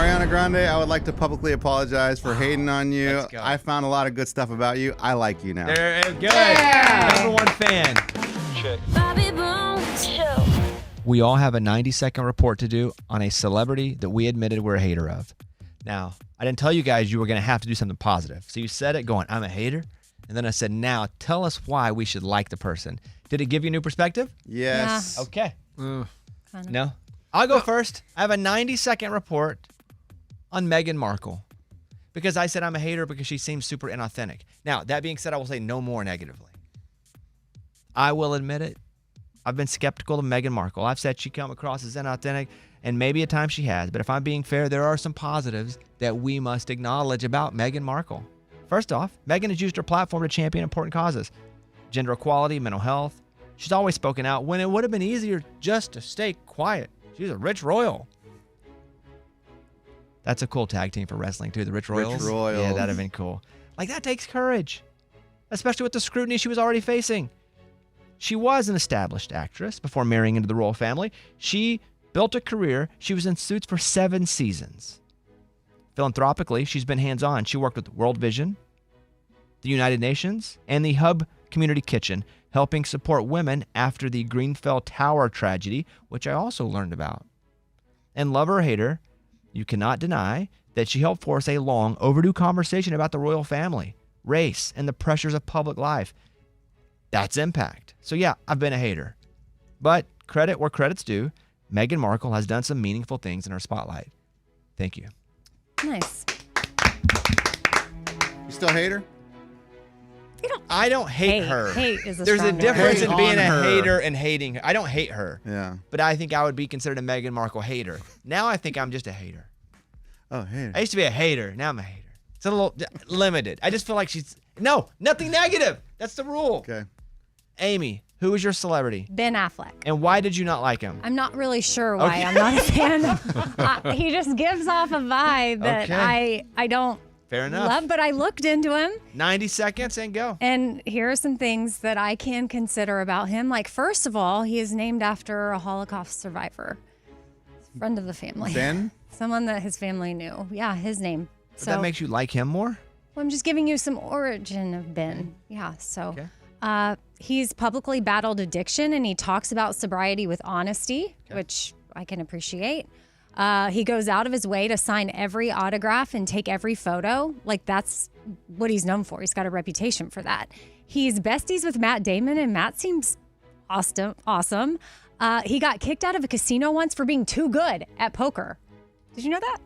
Ariana Grande, I would like to publicly apologize for hating on you. Let's go. I found a lot of good stuff about you. I like you now. There, good. Yeah. Number one fan. We all have a 90-second report to do on a celebrity that we admitted we're a hater of. Now, I didn't tell you guys you were going to have to do something positive. So you said it going, I'm a hater. And then I said, now tell us why we should like the person. Did it give you a new perspective? Yes. Okay. No? I'll go first. I have a 90-second report on Meghan Markle because I said I'm a hater because she seems super inauthentic. Now, that being said, I will say no more negatively. I will admit it. I've been skeptical of Meghan Markle. I've said she come across as inauthentic, and maybe at times she has. But if I'm being fair, there are some positives that we must acknowledge about Meghan Markle. First off, Meghan has used her platform to champion important causes. Gender equality, mental health. She's always spoken out when it would have been easier just to stay quiet. She's a rich royal. That's a cool tag team for wrestling, too. The Rich Royals. Rich Royals. Yeah, that'd have been cool. Like, that takes courage, especially with the scrutiny she was already facing. She was an established actress before marrying into the royal family. She built a career. She was in Suits for 7 seasons. Philanthropically, she's been hands-on. She worked with World Vision, the United Nations, and the Hub Community Kitchen, helping support women after the Grenfell Tower tragedy, which I also learned about. And love or hate her, you cannot deny that she helped force a long overdue conversation about the royal family, race, and the pressures of public life. That's impact. So yeah, I've been a hater. But credit where credit's due, Meghan Markle has done some meaningful things in her spotlight. Thank you. Nice. You still hate her? I don't hate her. Hate is a There's a strong difference word. in being Hate a on her. hater and hating her. I don't hate her. Yeah. But I think I would be considered a Meghan Markle hater. Now I think I'm just a hater. Oh, hater. I used to be a hater. Now I'm a hater. It's a little limited. I just feel like she's... No, nothing negative. That's the rule. Okay. Amy, who is your celebrity? Ben Affleck. And why did you not like him? I'm not really sure why Okay. I'm not a fan. He just gives off a vibe that Okay. I don't Fair enough. love, but I looked into him. 90 seconds and go. And here are some things that I can consider about him. Like, first of all, he is named after a Holocaust survivor, friend of the family. Ben? Someone that his family knew. Yeah, his name. But So that makes you like him more? well, I'm just giving you some origin of Ben. Yeah, so Okay. he's publicly battled addiction, and he talks about sobriety with honesty, which I can appreciate. He goes out of his way to sign every autograph and take every photo. Like, that's what he's known for. He's got a reputation for that. He's besties with Matt Damon, and Matt seems awesome. He got kicked out of a casino once for being too good at poker. Did you know that?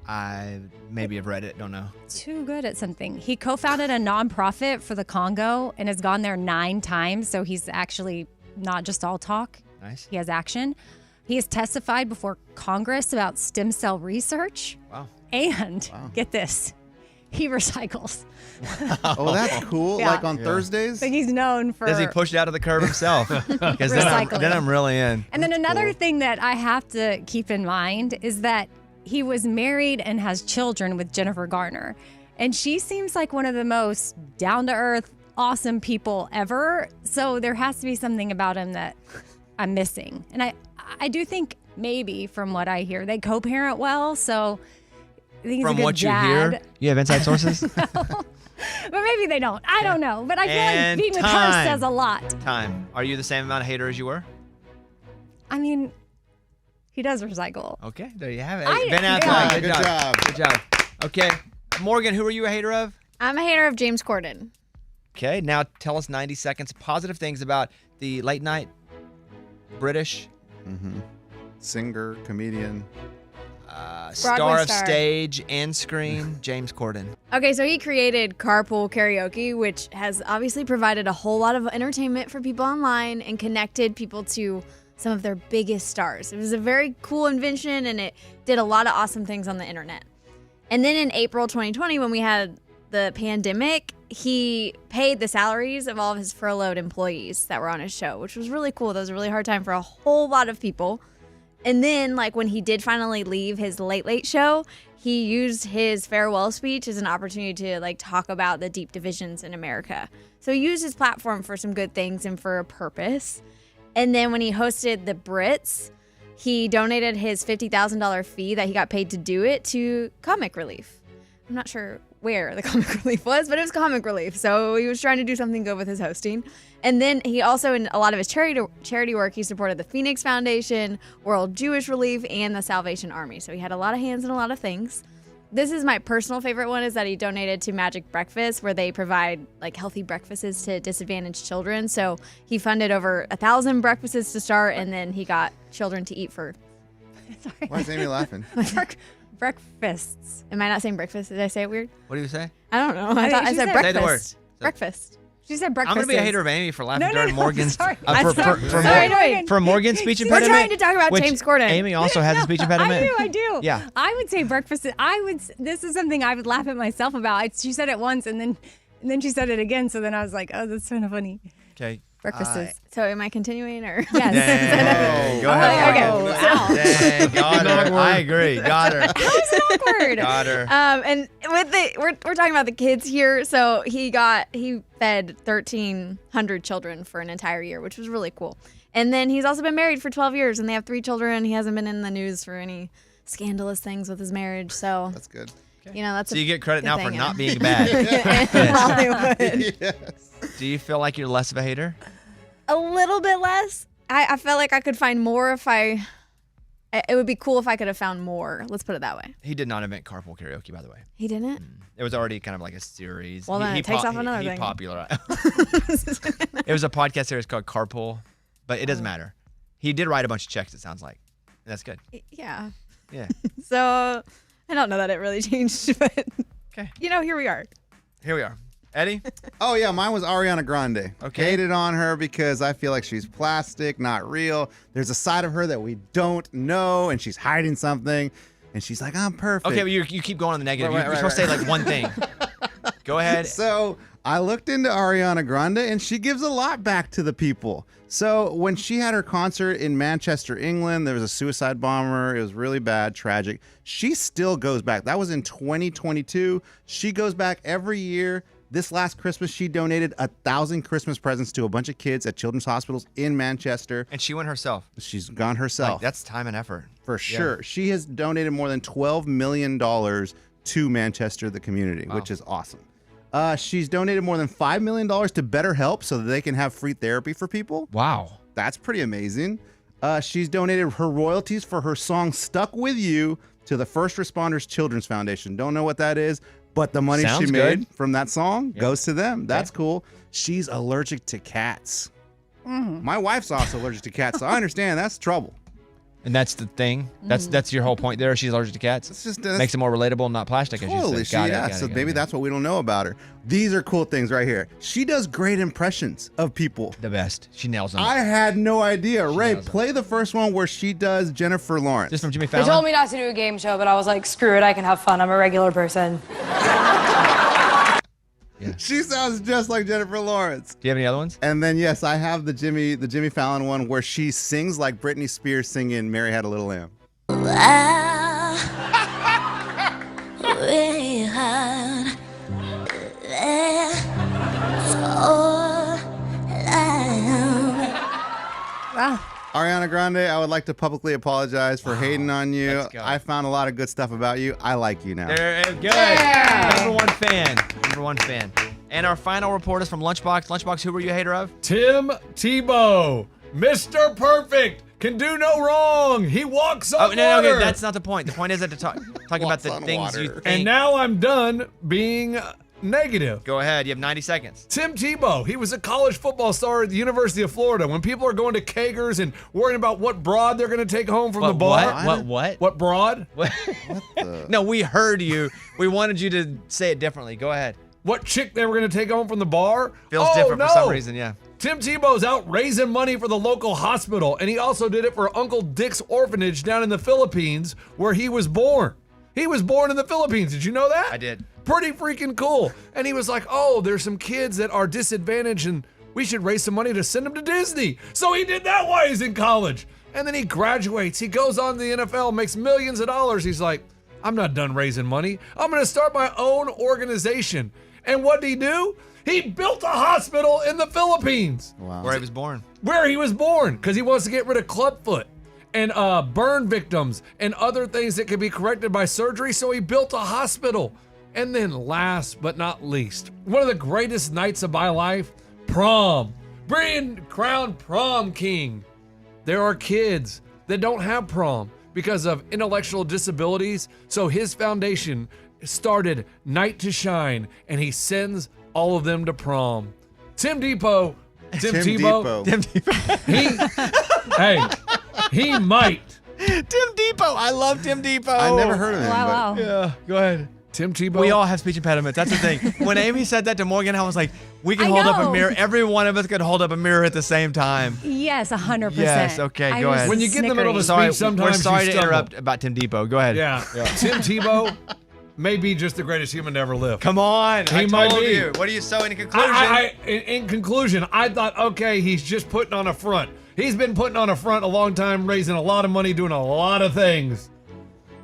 I maybe have read it. Don't know. Too good at something. He co-founded a nonprofit for the Congo and has gone there 9 times. So he's actually not just all talk. Nice. He has action. He has testified before Congress about stem cell research. Wow. And get this, he recycles. Oh, that's cool. Yeah. Like on Thursdays? So he's known for. Does he push it out of the curb himself? Because Recycling. then I'm really in. And then another thing that I have to keep in mind is that he was married and has children with Jennifer Garner. And she seems like one of the most down-to-earth, awesome people ever. So there has to be something about him that I'm missing. And I do think maybe from what I hear, they co-parent well. So I think he's a From good what you dad. hear, you have inside sources? But maybe they don't. I don't know. But I feel And like being with her time. says a lot. Time. Are you the same amount of hater as you were? I mean, he does recycle. Okay, there you have it. I- Ben Affleck, yeah. good job. Good job. Okay, Morgan, who are you a hater of? I'm a hater of James Corden. Okay, now tell us 90 seconds positive things about the late night British Singer, comedian. star of star. stage and screen, James Corden. Okay, so he created Carpool Karaoke, which has obviously provided a whole lot of entertainment for people online and connected people to some of their biggest stars. It was a very cool invention, and it did a lot of awesome things on the internet. And then in April 2020, when we had the pandemic, he paid the salaries of all of his furloughed employees that were on his show, which was really cool. That was a really hard time for a whole lot of people. And then, like, when he did finally leave his Late Late Show, he used his farewell speech as an opportunity to, like, talk about the deep divisions in America. So he used his platform for some good things and for a purpose. And then when he hosted the Brits, he donated his $50,000 fee that he got paid to do it to Comic Relief. I'm not sure where the Comic Relief was, but it was Comic Relief. So he was trying to do something good with his hosting. And then he also, in a lot of his charity work, he supported the Phoenix Foundation, World Jewish Relief, and the Salvation Army. So he had a lot of hands in a lot of things. This is my personal favorite one, is that he donated to Magic Breakfast, where they provide like healthy breakfasts to disadvantaged children. So he funded over 1,000 breakfasts to start, and then he got children to eat for. Sorry. Why is Amy laughing? Breakfasts. Am I not saying breakfast? Did I say it weird? What do you say? I don't know. I thought I she said said- breakfast. Say the word. Breakfast. She said I'm breakfast. going to be a hater of Amy for laughing No, during Morgan's sorry. for Morgan's speech We're impediment. trying to talk about which James Corden. Amy also has a speech impediment. I do. Yeah. I would say breakfast. This is something I would laugh at myself about. She said it once, and then she said it again. So then I was like, oh, that's kind of funny. Okay. Breakfasts. So am I continuing or? Yes. Dang. Go ahead. Okay. Morgan. Dang, got her. I agree. Got her. How is it awkward? Got her. And with we're talking about the kids here. So he fed 1,300 children for an entire year, which was really cool. And then he's also been married for 12 years, and they have 3 children. He hasn't been in the news for any scandalous things with his marriage. So That's good. that's So you get credit good now thing, for yeah. not being bad. in Hollywood. Yes. Do you feel like you're less of a hater? A little bit less. I felt like I could find more if it would be cool if I could have found more. Let's put it that way. He did not invent carpool karaoke, by the way. He didn't? It was already kind of like a series. Well, then it takes off another he thing. popularized. It was a podcast series called Carpool, but it doesn't matter. He did write a bunch of checks, it sounds like. And that's good. Yeah. Yeah. So I don't know that it really changed, but Okay. here we are. Here we are. Eddie? Oh, yeah, mine was Ariana Grande. Okay. Hated on her because I feel like she's plastic, not real. There's a side of her that we don't know, and she's hiding something, and she's like, I'm perfect. Okay, but you keep going on the negative. Right, You're supposed to say like one thing. Go ahead. So I looked into Ariana Grande, and she gives a lot back to the people. So when she had her concert in Manchester, England, there was a suicide bomber. It was really bad, tragic. She still goes back. That was in 2022. She goes back every year. This last Christmas, she donated 1,000 Christmas presents to a bunch of kids at children's hospitals in Manchester. And she went herself. She's gone herself. Like, that's time and effort. For sure. She has donated more than $12 million to Manchester, the community, which is awesome. She's donated more than $5 million to BetterHelp so that they can have free therapy for people. Wow. That's pretty amazing. She's donated her royalties for her song Stuck With You to the First Responders Children's Foundation. Don't know what that is, but the money Sounds she made good. from that song goes to them. That's cool. She's allergic to cats. My wife's also allergic to cats, so I understand that's trouble. And that's the thing. That's your whole point there. She's allergic to cats. It's just Makes it more relatable, not plastic, as totally. you said. Got it, So got maybe it. that's what we don't know about her. These are cool things right here. She does great impressions of people. The best. She nails them. I had no idea. Ray, nails 'em. play the first one where she does Jennifer Lawrence. Just from Jimmy They Fallon. told me not to do a game show, but I was like, screw it, I can have fun. I'm a regular person. She sounds just like Jennifer Lawrence. Do you have any other ones? And then yes, I have the Jimmy Fallon one where she sings like Britney Spears singing "Mary Had a Little Lamb." Wow. Ariana Grande, I would like to publicly apologize for hating on you. Let's go. I found a lot of good stuff about you. I like you now. There, good. Number one fan. Number one fan. And our final report is from Lunchbox. Lunchbox, who were you a hater of? Tim Tebow, Mr. Perfect, can do no wrong. He walks on Oh, no, water. okay, that's not the point. The point is that to talking about Walks the on things you water. think. And now I'm done being negative. Go ahead. You have 90 seconds. Tim Tebow, he was a college football star at the University of Florida. When people are going to kegers and worrying about what broad they're going to take home from the bar. What? What broad? No, we heard you. We wanted you to say it differently. Go ahead. What chick they were going to take home from the bar? Feels Oh, different no. for some reason, yeah. Tim Tebow's out raising money for the local hospital, and he also did it for Uncle Dick's orphanage down in the Philippines where he was born. He was born in the Philippines. Did you know that? I did. Pretty freaking cool. And he was like, oh, there's some kids that are disadvantaged and we should raise some money to send them to Disney. So he did that while he's in college. And then he graduates. He goes on to the NFL, makes millions of dollars. He's like, I'm not done raising money. I'm going to start my own organization. And what did he do? He built a hospital in the Philippines Where he was born. where he was born because he wants to get rid of clubfoot. and burn victims and other things that could be corrected by surgery. So he built a hospital. And then last but not least, one of the greatest nights of my life, prom. Being crowned prom king. There are kids that don't have prom because of intellectual disabilities. So his foundation started Night to Shine, and he sends all of them to prom. Tim Tebow. He might. Tim Tebow. I love Tim Tebow. I never heard of him. Wow. Yeah, go ahead. Tim Tebow. We all have speech impediments. That's the thing. When Amy said that to Morgan, I was like, we can I hold up a know. mirror. Every one of us could hold up a mirror at the same time. Yes, 100%. Yes, okay, I go was ahead. When you get in the middle of a snickering. speech, sometimes we're sorry you to stumble. interrupt about Tim Tebow. Go ahead. Yeah. Tim Tebow may be just the greatest human to ever live. Come on. He I might told be. you. What are you so in conclusion? In conclusion, I thought, okay, he's just putting on a front. He's been putting on a front a long time, raising a lot of money, doing a lot of things.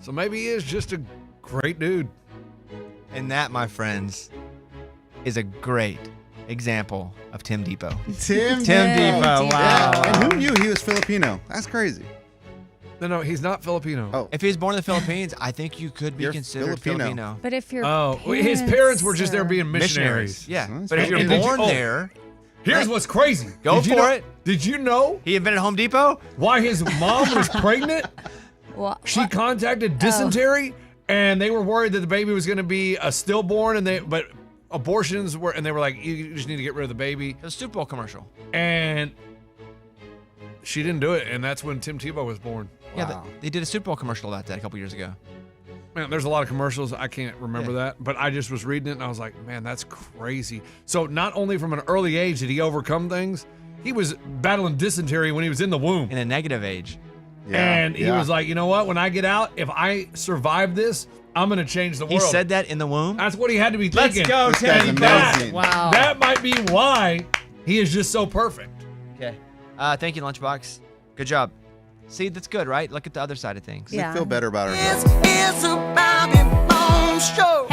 So maybe he is just a great dude. And that, my friends, is a great example of Tim Tebow. Tim Tebow. Wow. And who knew he was Filipino? That's crazy. No, he's not Filipino. Oh. If he was born in the Philippines, I think you could be You're considered Filipino. Filipino. But if your His parents were just there are- being missionaries. Yeah. That's But if right. you're And did you- born oh. there, Here's what's crazy. Go Did you for know- it. Did you know he invented Home Depot? why his mom was pregnant? Well, She contacted dysentery, and they were worried that the baby was going to be a stillborn, but abortions were, and they were like, you just need to get rid of the baby. It was a Super Bowl commercial. And she didn't do it, and that's when Tim Tebow was born. Yeah, Wow. they did a Super Bowl commercial about that a couple years ago. Man, there's a lot of commercials. I can't remember that, but I just was reading it, and I was like, man, that's crazy. So not only from an early age did he overcome things, he was battling dysentery when he was in the womb. In a negative age. And he was like, you know what? When I get out, if I survive this, I'm going to change the He world. said that in the womb? That's what he had to be Let's thinking. go, This guy's Tim. amazing. Wow. That might be why he is just so perfect. Okay. Thank you, Lunchbox. Good job. See, that's good, right? Look at the other side of things. Yeah. We feel better about ourselves. It's a Bobby Bones Show.